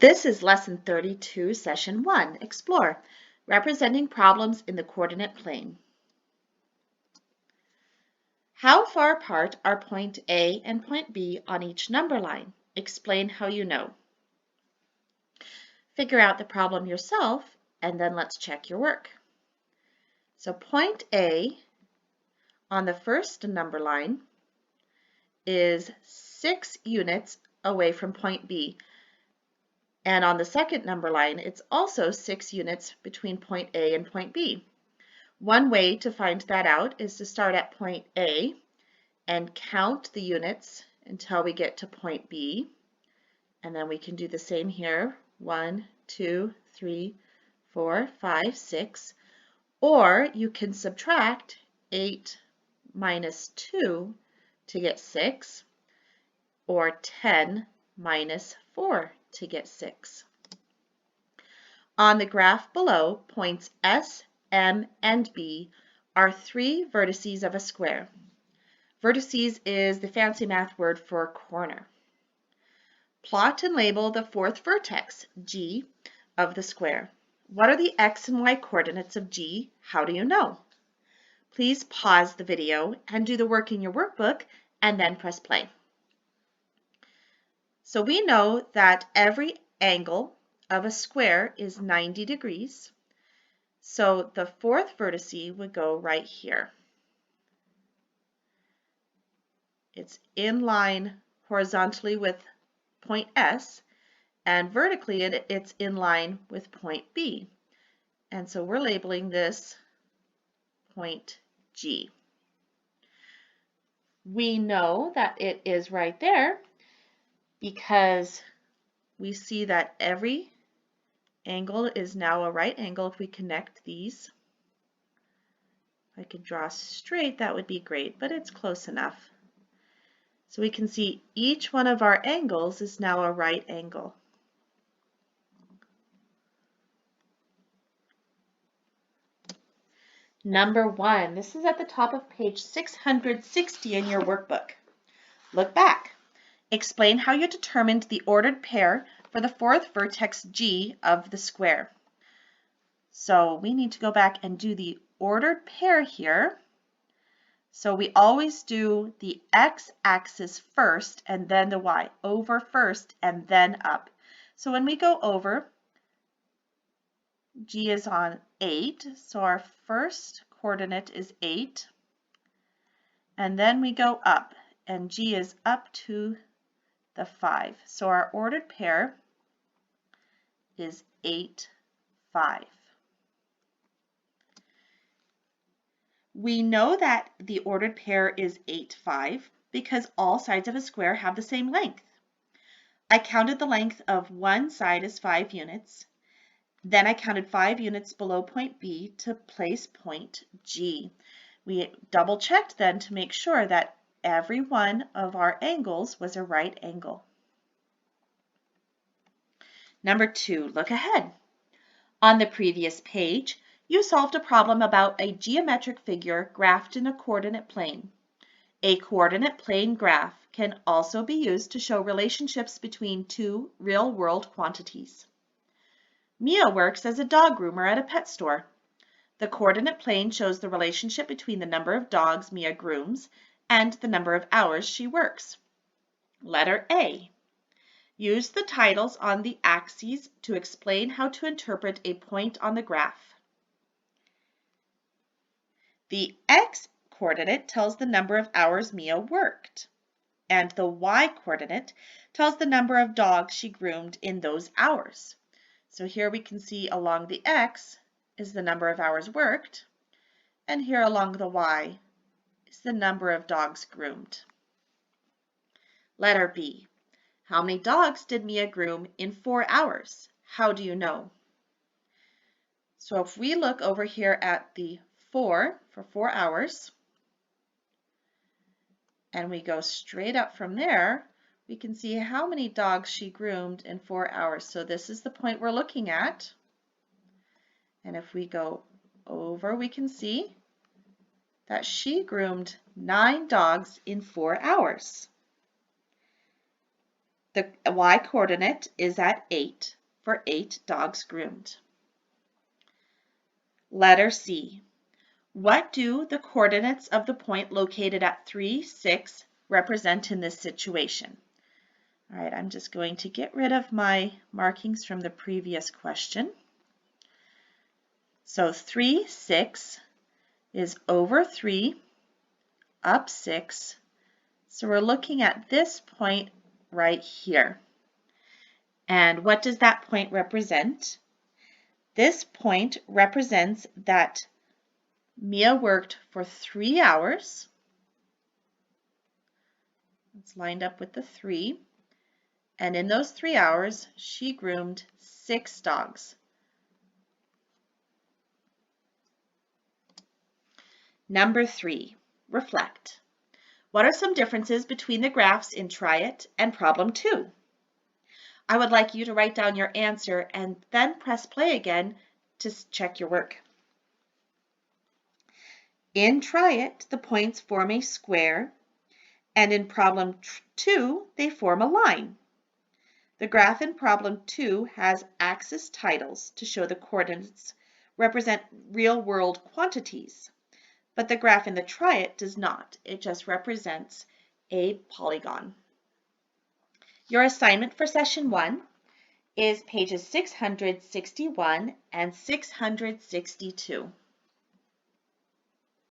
This is Lesson 32, Session 1, Explore, representing problems in the coordinate plane. How far apart are point A and point B on each number line? Explain how you know. Figure out the problem yourself, and then let's check your work. So point A on the first number line is 6 units away from point B. And on the second number line, it's also 6 units between point A and point B. One way to find that out is to start at point A and count the units until we get to point B. And then we can do the same here. 1, 2, 3, 4, 5, 6. Or you can subtract 8 minus 2 to get 6, or 10 minus 4 to get 6. On the graph below, points S, M, and B are 3 vertices of a square. Vertices is the fancy math word for corner. Plot and label the fourth vertex, G, of the square. What are the X and Y coordinates of G? How do you know? Please pause the video and do the work in your workbook and then press play. So we know that every angle of a square is 90 degrees. So the fourth vertice would go right here. It's in line horizontally with point S, and vertically it's in line with point B. And so we're labeling this point G. We know that it is right there because we see that every angle is now a right angle if we connect these. If I could draw straight, that would be great, but it's close enough. So we can see each one of our angles is now a right angle. Number 1, this is at the top of page 660 in your workbook. Look back. Explain how you determined the ordered pair for the fourth vertex G of the square. So we need to go back and do the ordered pair here. So we always do the x-axis first and then the y, over first and then up. So when we go over, G is on 8, so our first coordinate is 8. And then we go up, and G is up to the 5. So our ordered pair is 8, 5. We know that the ordered pair is 8, 5 because all sides of a square have the same length. I counted the length of one side as 5 units. Then I counted 5 units below point B to place point G. We double checked then to make sure that every one of our angles was a right angle. Number 2, look ahead. On the previous page, you solved a problem about a geometric figure graphed in a coordinate plane. A coordinate plane graph can also be used to show relationships between two real-world quantities. Mia works as a dog groomer at a pet store. The coordinate plane shows the relationship between the number of dogs Mia grooms and the number of hours she works. Letter A. Use the titles on the axes to explain how to interpret a point on the graph. The x-coordinate tells the number of hours Mia worked, and the y-coordinate tells the number of dogs she groomed in those hours. So here we can see along the x is the number of hours worked, and here along the y is the number of dogs groomed. Letter B. How many dogs did Mia groom in 4 hours? How do you know? So if we look over here at the 4 for 4 hours, and we go straight up from there, we can see how many dogs she groomed in 4 hours. So this is the point we're looking at. And if we go over, we can see that she groomed 9 dogs in 4 hours. The y coordinate is at 8 for 8 dogs groomed. Letter C. What do the coordinates of the point located at 3, 6 represent in this situation? All right, I'm just going to get rid of my markings from the previous question. So 3, 6 is over 3, up 6. So we're looking at this point right here. And what does that point represent? This point represents that Mia worked for 3 hours. It's lined up with the 3. And in those 3 hours, she groomed 6 dogs. Number 3, reflect. What are some differences between the graphs in Try It and Problem 2? I would like you to write down your answer and then press play again to check your work. In Try It, the points form a square, and in Problem 2, they form a line. The graph in Problem 2 has axis titles to show the coordinates represent real-world quantities, but the graph in the Try It does not. It just represents a polygon. Your assignment for Session 1 is pages 661 and 662.